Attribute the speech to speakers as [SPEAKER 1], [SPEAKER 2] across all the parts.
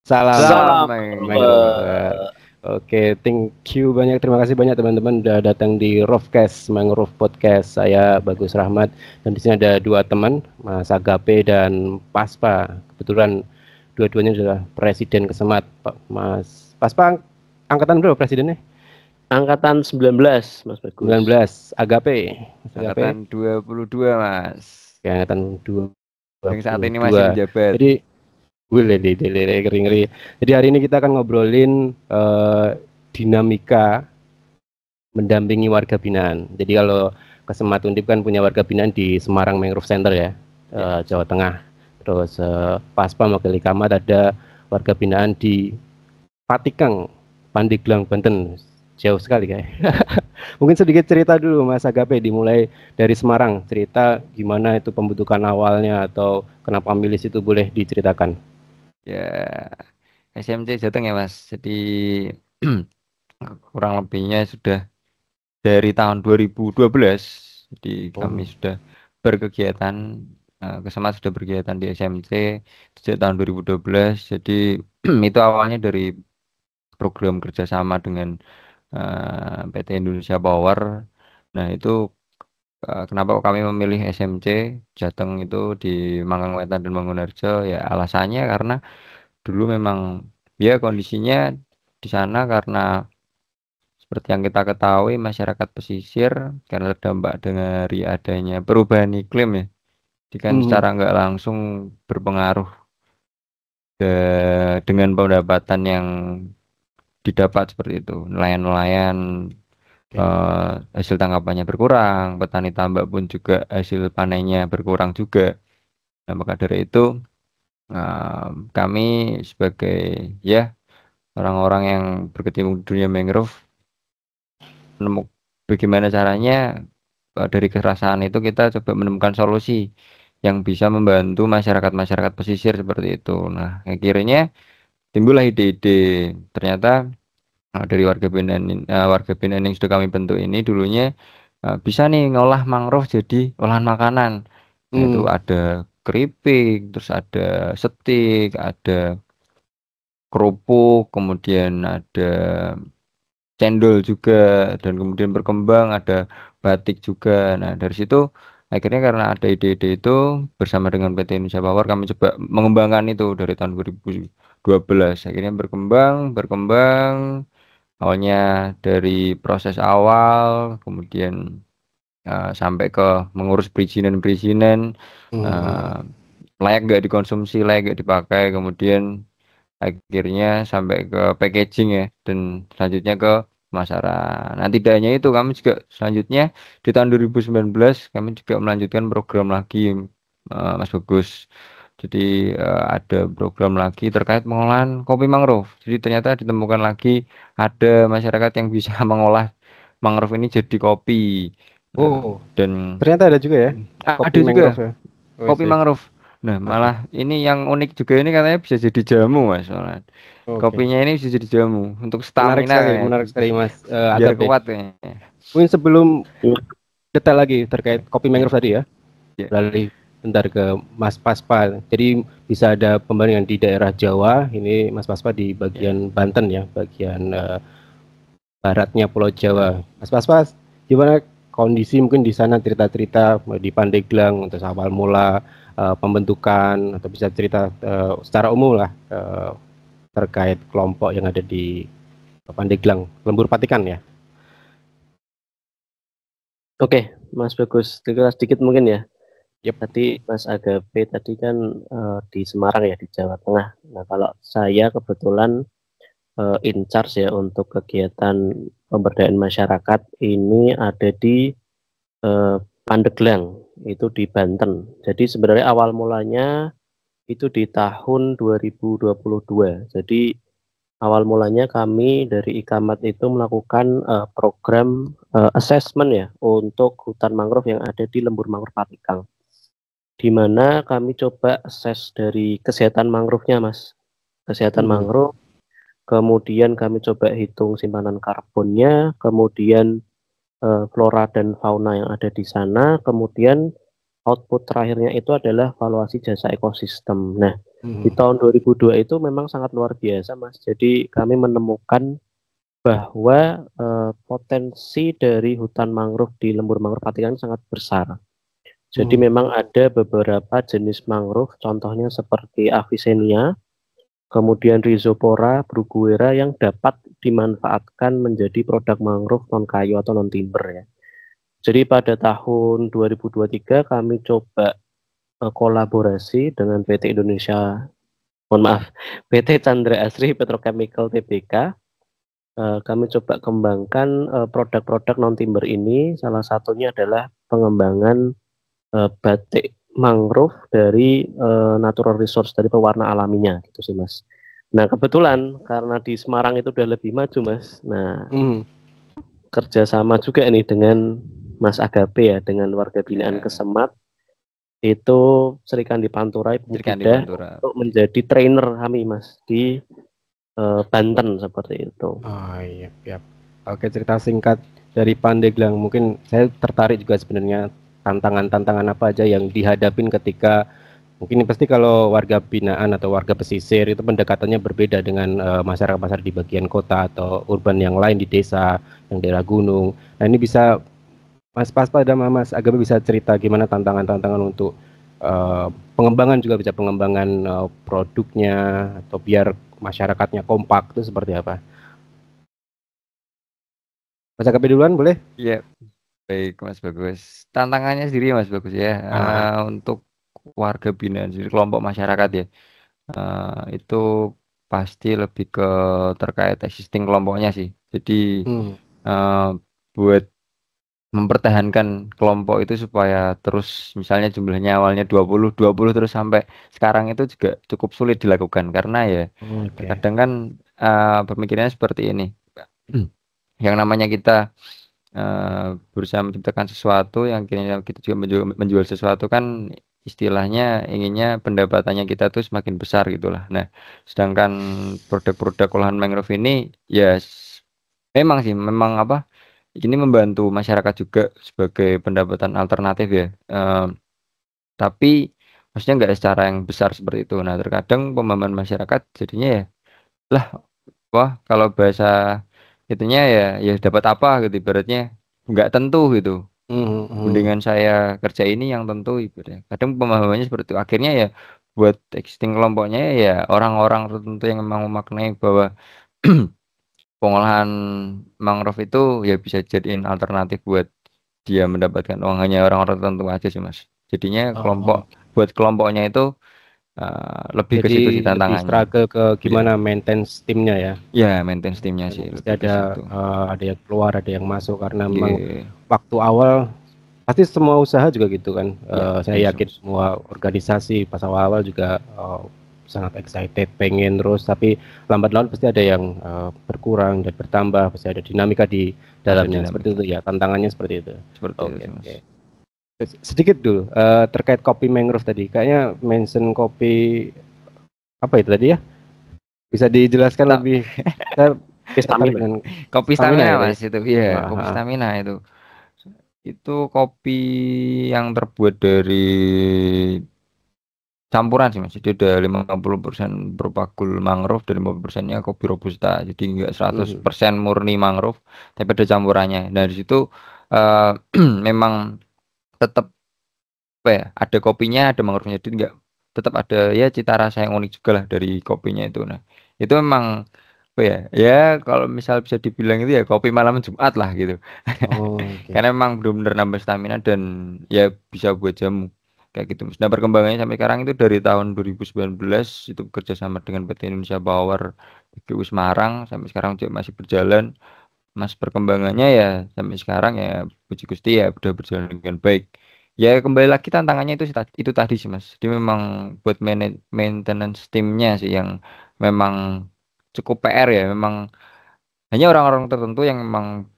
[SPEAKER 1] Salam
[SPEAKER 2] Salam
[SPEAKER 1] mangrove. Oke, thank you banyak. Terima kasih banyak teman-teman udah datang di Rovcast Mangrove Podcast. Saya Bagus Rahmat dan di sini ada dua teman, Mas Agape dan Paspa. Kebetulan dua-duanya adalah presiden Kesemat. Mas Paspa angkatan berapa presidennya?
[SPEAKER 2] Angkatan 19, Mas Bagus.
[SPEAKER 1] 19. Agape. Mas Agape.
[SPEAKER 3] Angkatan 22, Mas.
[SPEAKER 1] Ya, angkatan 2.
[SPEAKER 3] Yang saat ini masih menjabat.
[SPEAKER 1] Jadi ngeri. Jadi hari ini kita akan ngobrolin dinamika mendampingi warga binaan. Jadi kalau Kesemat Undip kan punya warga binaan di Semarang Mangrove Center ya, Jawa Tengah. Terus Paspa mewakili Kamat ada warga binaan di Patikang, Pandeglang, Banten. Jauh sekali kayak. Mungkin sedikit cerita dulu Mas Agape, dimulai dari Semarang. Cerita gimana itu pembentukan awalnya atau kenapa milih situ, boleh diceritakan.
[SPEAKER 3] Ya, SMC Jateng ya, Mas. Jadi kurang lebihnya sudah dari tahun 2012. Jadi kami sudah berkegiatan, Kesemat sudah berkegiatan di SMC sejak tahun 2012. Jadi itu awalnya dari program kerjasama dengan PT Indonesia Power. Nah, itu kenapa kami memilih SMC Jateng itu di Mangkang Wetan dan Mangunharjo? Ya alasannya karena dulu memang ya kondisinya di sana karena seperti yang kita ketahui masyarakat pesisir karena terdampak dari adanya perubahan iklim ya. Jadi kan secara nggak langsung berpengaruh dengan pendapatan yang didapat seperti itu. Nelayan-nelayan hasil tangkapannya berkurang, petani tambak pun juga hasil panennya berkurang juga. Nah, maka dari itu kami sebagai ya orang-orang yang berkecimpung di dunia mangrove bagaimana caranya dari keresahan itu kita coba menemukan solusi yang bisa membantu masyarakat pesisir seperti itu. Nah, akhirnya timbullah ide-ide. Ternyata dari warga binaan yang sudah kami bentuk ini dulunya bisa nih ngolah mangrove jadi olahan makanan. Nah, itu ada keripik, terus ada steak, ada kerupuk, kemudian ada cendol juga, dan kemudian berkembang ada batik juga. Nah, dari situ akhirnya karena ada ide-ide itu bersama dengan PT Indonesia Power kami coba mengembangkan itu dari tahun 2012. Akhirnya berkembang awalnya dari proses awal, kemudian sampai ke mengurus perizinan layak nggak dikonsumsi, layak nggak dipakai, kemudian akhirnya sampai ke packaging ya, dan selanjutnya ke pemasaran. Nah, tidak hanya itu, kami juga selanjutnya di tahun 2019 kami juga melanjutkan program lagi, Mas Bagus. Jadi ada program lagi terkait pengolahan kopi mangrove. Jadi ternyata ditemukan lagi ada masyarakat yang bisa mengolah mangrove ini jadi kopi. Dan
[SPEAKER 1] ternyata ada juga ya
[SPEAKER 3] ada juga
[SPEAKER 1] ya?
[SPEAKER 3] kopi mangrove. Nah, malah ini yang unik juga, ini katanya bisa jadi jamu, Mas. Kopinya ini bisa jadi jamu untuk stamina.
[SPEAKER 1] Menarik sekali Mas.
[SPEAKER 3] Biar kuat kayaknya.
[SPEAKER 1] Mungkin sebelum detail lagi terkait kopi mangrove tadi ya, beralih bentar ke Mas Paspa. Jadi bisa ada pembandingan di daerah Jawa, ini Mas Paspa di bagian Banten ya, bagian baratnya Pulau Jawa. Mas Paspa, gimana kondisi mungkin di sana, cerita-cerita di Pandeglang untuk awal mula pembentukan, atau bisa cerita secara umum lah terkait kelompok yang ada di Pandeglang, Lembur Patikan ya.
[SPEAKER 2] Oke, Mas Bagus, sedikit mungkin ya. Tadi Mas Agape tadi kan di Semarang ya, di Jawa Tengah. Nah, kalau saya kebetulan in charge ya untuk kegiatan pemberdayaan masyarakat ini ada di Pandeglang, itu di Banten. Jadi sebenarnya awal mulanya itu di tahun 2022. Jadi awal mulanya kami dari Ikamat itu melakukan program assessment ya untuk hutan mangrove yang ada di Lembur Mangrove Patikang, di mana kami coba assess dari kesehatan mangrove-nya, Mas. Kesehatan mangrove, kemudian kami coba hitung simpanan karbonnya, kemudian flora dan fauna yang ada di sana, kemudian output terakhirnya itu adalah valuasi jasa ekosistem. Nah, Di tahun 2002 itu memang sangat luar biasa, Mas. Jadi kami menemukan bahwa potensi dari hutan mangrove di lembur mangrove Patikan sangat besar. Jadi memang ada beberapa jenis mangrove, contohnya seperti Avicennia, kemudian Rhizopora, Bruguera yang dapat dimanfaatkan menjadi produk mangrove non kayu atau non timber ya. Jadi pada tahun 2023 kami coba kolaborasi dengan PT Indonesia, mohon maaf, PT Chandra Asri Petrochemical Tbk. Kami coba kembangkan produk-produk non timber ini. Salah satunya adalah pengembangan batik mangrove dari natural resource, dari pewarna alaminya gitu sih Mas. Nah kebetulan karena di Semarang itu udah lebih maju Mas. Nah kerjasama juga nih dengan Mas Agape ya, dengan warga binaan Kesemat itu Serikandi Pantura Pemuda untuk menjadi trainer kami Mas di Banten seperti itu.
[SPEAKER 1] Oh iya, siap. Oke, cerita singkat dari Pandeglang. Mungkin saya tertarik juga sebenarnya tantangan-tantangan apa aja yang dihadapin ketika mungkin pasti kalau warga binaan atau warga pesisir itu pendekatannya berbeda dengan masyarakat-masyarakat di bagian kota atau urban yang lain di desa, yang daerah gunung. Nah, ini bisa Mas Paspa dan Mas Agape bisa cerita gimana tantangan-tantangan untuk pengembangan juga bisa pengembangan produknya atau biar masyarakatnya kompak itu seperti apa? Mas Agape duluan boleh?
[SPEAKER 3] Iya, baik Mas Bagus. Tantangannya sendiri Mas Bagus ya, untuk warga binaan sendiri, kelompok masyarakat ya, itu pasti lebih ke terkait existing kelompoknya sih. Jadi buat mempertahankan kelompok itu supaya terus misalnya jumlahnya awalnya 20 terus sampai sekarang itu juga cukup sulit dilakukan karena ya terkadang kan pemikirannya seperti ini. Yang namanya kita berusaha menciptakan sesuatu yang kira kita juga menjual sesuatu kan istilahnya inginnya pendapatannya kita tuh semakin besar gitulah. Nah, sedangkan produk-produk olahan mangrove ini ya memang sih memang apa ini membantu masyarakat juga sebagai pendapatan alternatif ya. Tapi maksudnya nggak secara yang besar seperti itu. Nah, terkadang pemahaman masyarakat jadinya ya lah wah kalau bahasa itunya ya dapat apa gitu ibaratnya nggak tentu gitu. Mendingan saya kerja ini yang tentu ibaratnya. Kadang pemahamannya seperti itu. Akhirnya ya buat existing kelompoknya ya orang-orang tertentu yang memang memaknai bahwa pengolahan mangrove itu ya bisa jadiin alternatif buat dia mendapatkan uang, hanya orang-orang tertentu aja sih Mas. Jadinya buat kelompoknya itu lebih ke
[SPEAKER 1] jadi
[SPEAKER 3] situ sih
[SPEAKER 1] lebih
[SPEAKER 3] tantangannya.
[SPEAKER 1] struggle ke gimana maintenance timnya ya.
[SPEAKER 3] Ya, maintenance timnya sih
[SPEAKER 1] Pasti
[SPEAKER 3] lebih ke
[SPEAKER 1] ada
[SPEAKER 3] situ.
[SPEAKER 1] ada yang keluar, ada yang masuk karena memang waktu awal pasti semua usaha juga gitu kan. Saya yakin semua organisasi pas awal-awal juga sangat excited, pengen terus, tapi lambat laun pasti ada yang berkurang dan bertambah, pasti ada dinamika di dalamnya. Seperti itu ya, tantangannya seperti itu. Oke. Sedikit dulu terkait kopi mangrove tadi, kayaknya mention kopi apa itu tadi ya? Bisa dijelaskan lebih?
[SPEAKER 3] Kopi stamina ya, Mas itu. Iya, kopi stamina itu. Itu kopi yang terbuat dari campuran sih Mas. Jadi ada 50% berpakul mangrove dan 50%-nya kopi robusta. Jadi enggak 100% murni mangrove, tapi ada campurannya. Nah, di situ memang tetap apa ya? Ada kopinya, ada mangrove-nya. Jadi enggak tetap ada ya cita rasa yang unik juga lah dari kopinya itu. Nah, itu memang apa ya? Ya kalau misal bisa dibilang itu ya kopi malam Jumat lah gitu. Karena memang benar-benar nambah stamina dan ya bisa buat jamu kayak gitu. Nah perkembangannya sampai sekarang itu dari tahun 2019 itu bekerja sama dengan PT Indonesia Power PGU Semarang sampai sekarang juga masih berjalan. Mas perkembangannya ya sampai sekarang ya puji Gusti ya udah berjalan dengan baik. Ya kembali lagi tantangannya itu tadi sih Mas. Jadi memang buat maintenance timnya sih yang memang cukup PR ya. Memang hanya orang-orang tertentu yang memang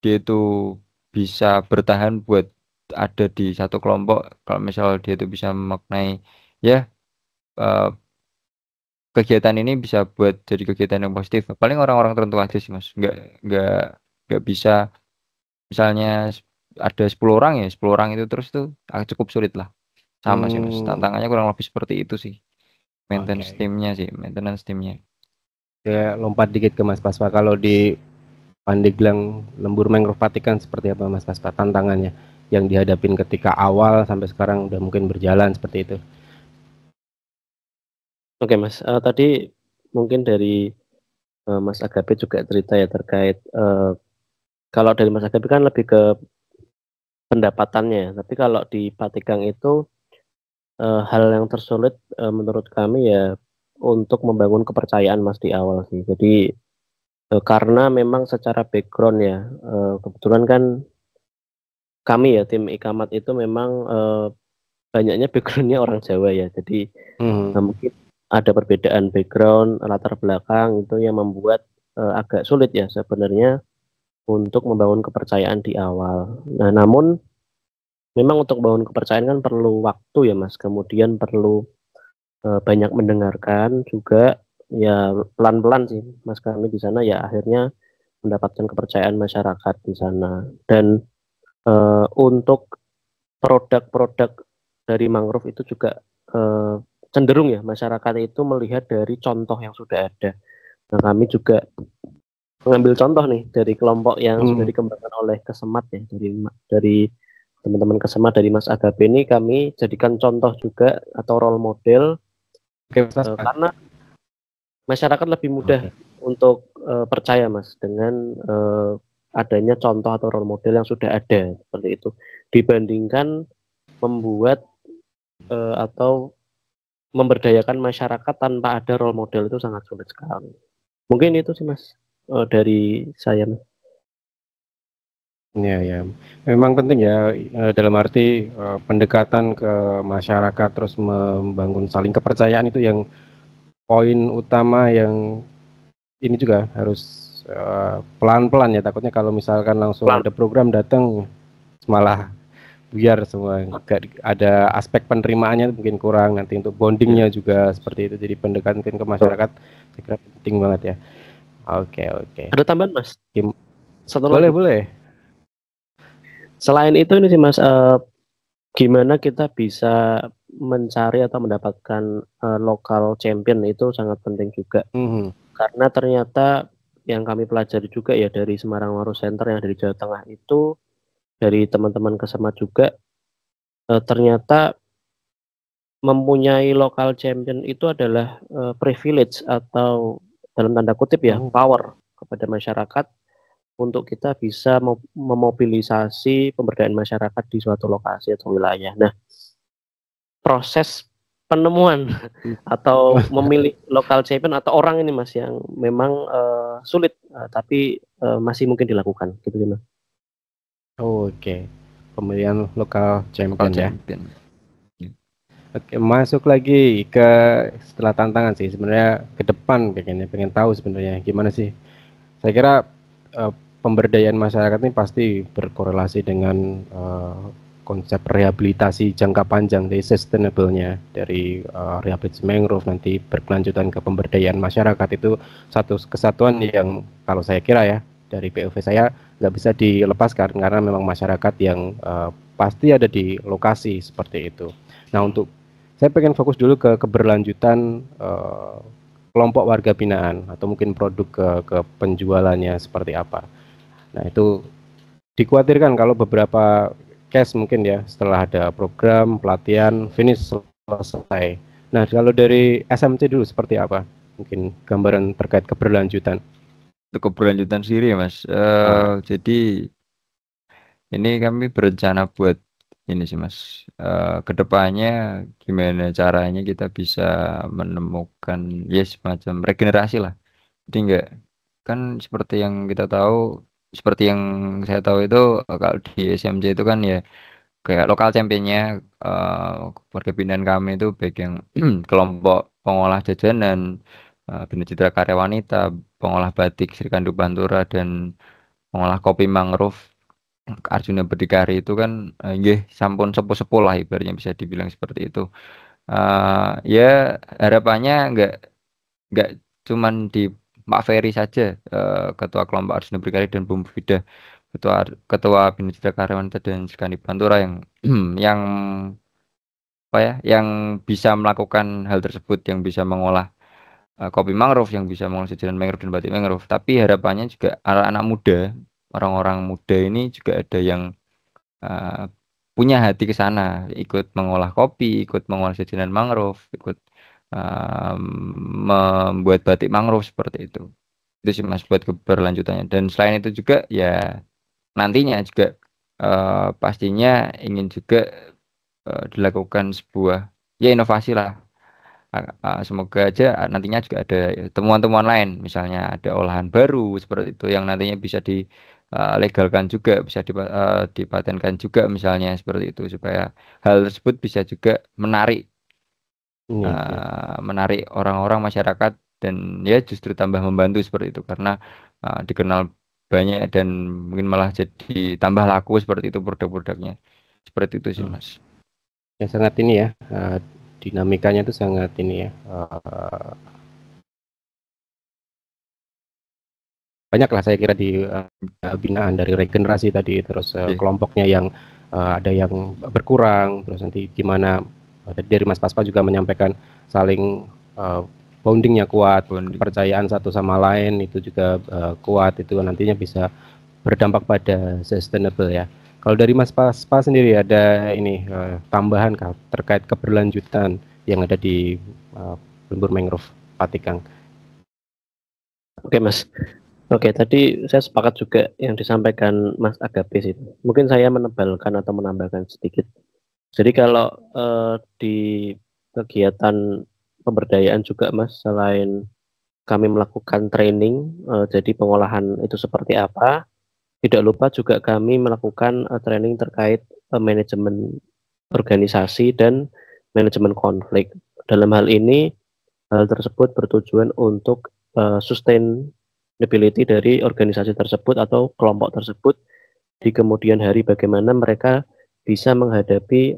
[SPEAKER 3] dia itu bisa bertahan buat ada di satu kelompok. Kalau misal dia itu bisa memaknai ya kegiatan ini bisa buat jadi kegiatan yang positif. Paling orang-orang tertentu aja sih Mas. Nggak bisa misalnya ada 10 orang ya 10 orang itu terus tuh cukup sulit lah. Sama sih Mas. Tantangannya kurang lebih seperti itu sih. maintenance
[SPEAKER 1] Oke.
[SPEAKER 3] timnya sih, maintenance timnya.
[SPEAKER 1] Saya lompat dikit ke Mas Paspa. Kalau di Pandeglang Lembur Mangrove Patikan seperti apa Mas Paspa tantangannya yang dihadapin ketika awal sampai sekarang udah mungkin berjalan seperti itu?
[SPEAKER 2] Oke Mas, tadi mungkin dari, Mas Agape juga cerita ya terkait, kalau dari Mas Agape kan lebih ke pendapatannya, tapi kalau di Patigang itu, hal yang tersulit, menurut kami ya untuk membangun kepercayaan Mas di awal sih. Jadi, karena memang secara background ya, kebetulan kan kami ya tim Ikamat itu memang, banyaknya background-nya orang Jawa ya. Jadi,
[SPEAKER 1] Hmm.
[SPEAKER 2] mungkin ada perbedaan background, latar belakang itu yang membuat, agak sulit ya sebenarnya untuk membangun kepercayaan di awal. Nah, namun memang untuk membangun kepercayaan kan perlu waktu ya, Mas, kemudian perlu, banyak mendengarkan juga, ya pelan-pelan sih, Mas, kami di sana ya akhirnya mendapatkan kepercayaan masyarakat di sana. Dan, untuk produk-produk dari mangrove itu juga, cenderung ya masyarakat itu melihat dari contoh yang sudah ada. Nah, kami juga mengambil contoh nih dari kelompok yang sudah
[SPEAKER 1] Hmm.
[SPEAKER 2] dikembangkan oleh Kesemat ya, dari teman-teman Kesemat, dari Mas Agape ini kami jadikan contoh juga atau role model,
[SPEAKER 1] Oke Mas Paspa.
[SPEAKER 2] karena masyarakat lebih mudah
[SPEAKER 1] Oke.
[SPEAKER 2] untuk, percaya Mas dengan, adanya contoh atau role model yang sudah ada, seperti itu. Dibandingkan membuat, atau memberdayakan masyarakat tanpa ada role model itu sangat sulit sekali. Mungkin itu sih Mas, dari saya Mas.
[SPEAKER 1] Ya, ya. Memang penting ya dalam arti pendekatan ke masyarakat terus membangun saling kepercayaan itu yang poin utama yang ini juga harus pelan-pelan ya, takutnya kalau misalkan langsung
[SPEAKER 2] Pelan
[SPEAKER 1] ada program datang malah biar semua, nggak ada aspek penerimaannya mungkin kurang, nanti untuk
[SPEAKER 2] ya,
[SPEAKER 1] bondingnya juga seperti itu, jadi pendekatan ke
[SPEAKER 2] betul.
[SPEAKER 1] masyarakat saya kira penting banget ya. Oke, oke.
[SPEAKER 2] Ada tambahan Mas,
[SPEAKER 1] Gim-
[SPEAKER 2] satu
[SPEAKER 1] Boleh,
[SPEAKER 2] lagi.
[SPEAKER 1] boleh.
[SPEAKER 2] Selain itu ini sih Mas, gimana kita bisa mencari atau mendapatkan, lokal champion itu sangat penting juga.
[SPEAKER 1] Mhm.
[SPEAKER 2] Karena ternyata yang kami pelajari juga ya dari Semarang Maru Center yang dari Jawa Tengah itu, dari teman-teman Kesemat juga, ternyata mempunyai lokal champion itu adalah, privilege atau dalam tanda kutip ya,
[SPEAKER 1] Oh,
[SPEAKER 2] power kepada masyarakat untuk kita bisa memobilisasi pemberdayaan masyarakat di suatu lokasi atau wilayah. Nah, proses penemuan atau memilih lokal champion atau orang ini Mas yang memang, sulit, tapi, masih mungkin dilakukan gitu sih Mas.
[SPEAKER 1] oke. Pemilihan lokal
[SPEAKER 3] Lokal
[SPEAKER 1] champion ya.
[SPEAKER 3] champion.
[SPEAKER 1] Oke, masuk lagi ke setelah tantangan sih sebenarnya ke depan, pengen tahu sebenarnya gimana sih. Saya kira eh, pemberdayaan masyarakat ini pasti berkorelasi dengan konsep rehabilitasi jangka panjang dari sustainable-nya dari rehabilitasi mangrove nanti berkelanjutan ke pemberdayaan masyarakat, itu satu kesatuan yang kalau saya kira ya dari POV saya nggak bisa dilepaskan karena memang masyarakat yang pasti ada di lokasi seperti itu. Nah, untuk saya pengen fokus dulu ke keberlanjutan kelompok warga binaan atau mungkin produk ke penjualannya seperti apa. Nah, itu dikhawatirkan kalau beberapa case mungkin ya setelah ada program pelatihan finish selesai. Nah, kalau dari SMC dulu seperti apa? Mungkin gambaran terkait keberlanjutan.
[SPEAKER 3] Untuk keberlanjutan sendiri ya Mas.
[SPEAKER 1] Ah,
[SPEAKER 3] Jadi ini kami berencana buat ini sih Mas. Kedepannya gimana caranya kita bisa menemukan ya semacam regenerasi lah. Jadi enggak kan seperti yang kita tahu, seperti yang saya tahu itu kalau di SMJ itu kan ya kayak lokal championnya warga binaan kami itu baik yang kelompok pengolah jajanan, Bina Citra Karya Wanita, pengolah batik Sri Kandi Pantura dan pengolah kopi mangrove Arjuna Berdikari itu kan nggih sampun sepuh-sepuh lah ibaratnya bisa dibilang seperti itu. Ya harapannya nggak cuman di Pak Ferry saja, ketua kelompok Arjuna Berdikari dan Bumbu Vida, ketua ketua Bina Citra Karya Wanita dan Sri Kandi Pantura yang yang apa ya, yang bisa melakukan hal tersebut, yang bisa mengolah kopi mangrove, yang bisa mengolah jajanan mangrove dan batik mangrove. Tapi harapannya juga anak-anak muda, orang-orang muda ini juga ada yang uh, punya hati ke sana, ikut mengolah kopi, ikut mengolah jajanan mangrove, ikut uh, membuat batik mangrove seperti itu. Itu sih Mas buat keberlanjutannya. Dan selain itu juga ya nantinya juga pastinya ingin juga dilakukan sebuah ya inovasi lah. Semoga aja nantinya juga ada temuan-temuan lain, misalnya ada olahan baru seperti itu yang nantinya bisa dilegalkan juga, bisa dipatenkan juga misalnya seperti itu, supaya hal tersebut bisa juga menarik
[SPEAKER 1] Iya.
[SPEAKER 3] menarik orang-orang masyarakat, dan ya justru tambah membantu seperti itu karena dikenal banyak dan mungkin malah jadi tambah laku seperti itu produk-produknya. Seperti itu sih Mas.
[SPEAKER 1] Ya sangat ini ya, dinamikanya itu sangat ini ya, banyak lah saya kira di binaan dari regenerasi tadi, terus kelompoknya yang ada yang berkurang, terus nanti gimana dari Mas Paspa juga menyampaikan saling bondingnya kuat, kepercayaan satu sama lain itu juga kuat, itu nantinya bisa berdampak pada sustainable ya. Kalau dari Mas Paspa sendiri ada ini tambahan kah terkait keberlanjutan yang ada di lembur mangrove Patikang?
[SPEAKER 2] Oke Mas. Oke, tadi saya sepakat juga yang disampaikan Mas Agapes itu. Mungkin saya menebalkan atau menambahkan sedikit. Jadi kalau di kegiatan pemberdayaan juga Mas, selain kami melakukan training, jadi pengolahan itu seperti apa, tidak lupa juga kami melakukan training terkait manajemen organisasi dan manajemen konflik. Dalam hal ini, hal tersebut bertujuan untuk sustainability dari organisasi tersebut atau kelompok tersebut di kemudian hari, bagaimana mereka bisa menghadapi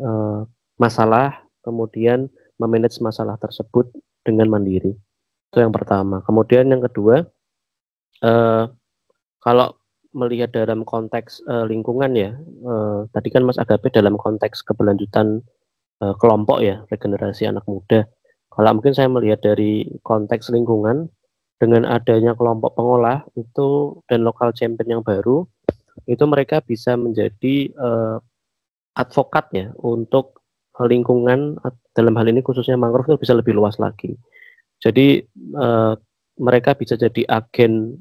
[SPEAKER 2] masalah, kemudian memanage masalah tersebut dengan mandiri. Itu yang pertama. Kemudian yang kedua, kalau melihat dalam konteks lingkungan ya, tadi kan Mas Agape dalam konteks keberlanjutan kelompok ya, regenerasi anak muda. Kalau mungkin saya melihat dari konteks lingkungan, dengan adanya kelompok pengolah itu dan lokal champion yang baru, itu mereka bisa menjadi advokat ya untuk lingkungan, dalam hal ini khususnya mangrove itu bisa lebih luas lagi. Jadi mereka bisa jadi agen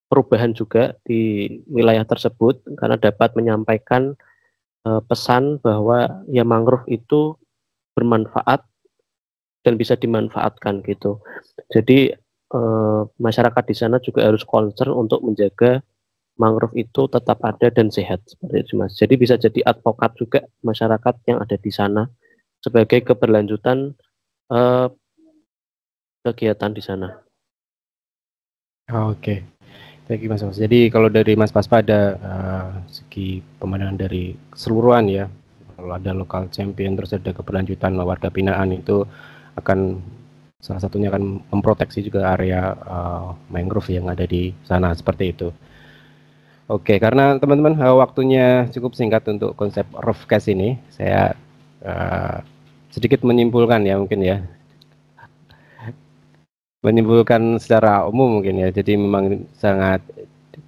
[SPEAKER 2] perubahan juga di wilayah tersebut karena dapat menyampaikan pesan bahwa ya mangrove itu bermanfaat dan bisa dimanfaatkan gitu. Jadi masyarakat di sana juga harus concern untuk menjaga mangrove itu tetap ada dan sehat seperti itu Mas. Jadi bisa jadi advokat juga masyarakat yang ada di sana sebagai keberlanjutan kegiatan di sana.
[SPEAKER 1] Oke, thank you Mas. Jadi kalau dari Mas Paspa ada segi pemandangan dari keseluruhan ya, kalau ada lokal champion terus ada keberlanjutan warga binaan, itu akan salah satunya akan memproteksi juga area mangrove yang ada di sana seperti itu. Oke, karena teman-teman waktunya cukup singkat untuk konsep Roughcast ini, saya sedikit menyimpulkan ya mungkin ya, menyimpulkan secara umum mungkin ya. Jadi memang sangat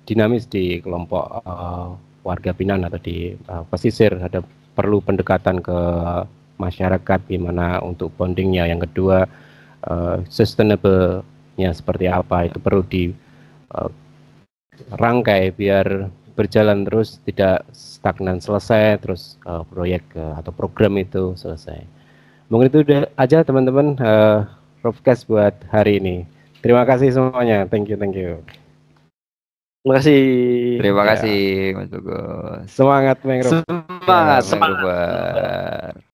[SPEAKER 1] dinamis di kelompok warga binaan atau di pesisir, ada perlu pendekatan ke masyarakat gimana untuk bondingnya. Yang kedua sustainable-nya seperti apa, itu perlu di rangkai biar berjalan terus, tidak stagnan selesai terus proyek atau program itu selesai. Mungkin itu udah aja teman-teman Roughcast buat hari ini. Terima kasih semuanya. Thank you, thank you.
[SPEAKER 2] Terima kasih.
[SPEAKER 3] Terima kasih Mas Bagus.
[SPEAKER 1] Semangat mangrove.
[SPEAKER 3] Semangat mangrove.